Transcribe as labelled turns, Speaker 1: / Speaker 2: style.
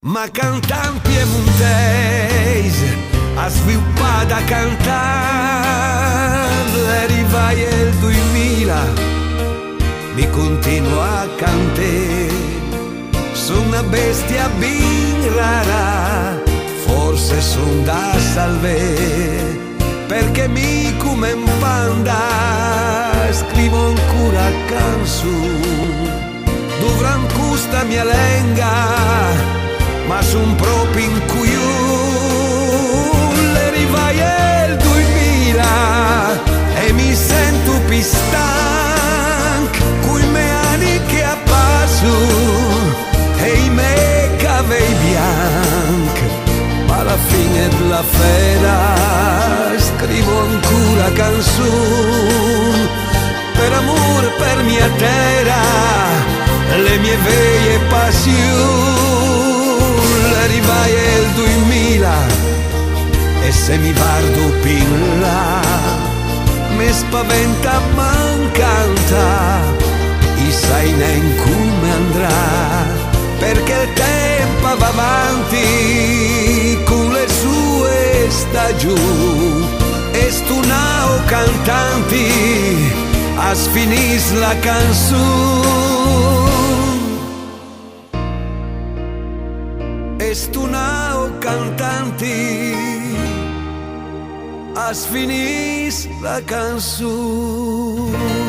Speaker 1: Ma cantant piemontès has sviluppat a cantar l'arrivai el 2000 mi continua a cantar. Sono una bestia ben rara, forse son da salvare, perché mi come un panda scrivo ancora canzoni. Dovran custa mia lenga, ma son proprio in cuiun. L'arrivai el 2000 e mi sento più stanco, coi me aniche a passo e i me capelli bianchi, ma alla fine della fera scrivo ancora canzoni per amore, per mia terra, le mie vecchie passioni. L'arrivai el 2000 e se mi guardo più là mi spaventa mancanta, e sai neanche come andrà, perché il tempo va avanti con le sue stagioni e stunao cantanti a sfinis la canzone. E stunao cantanti a sfinis la canzone.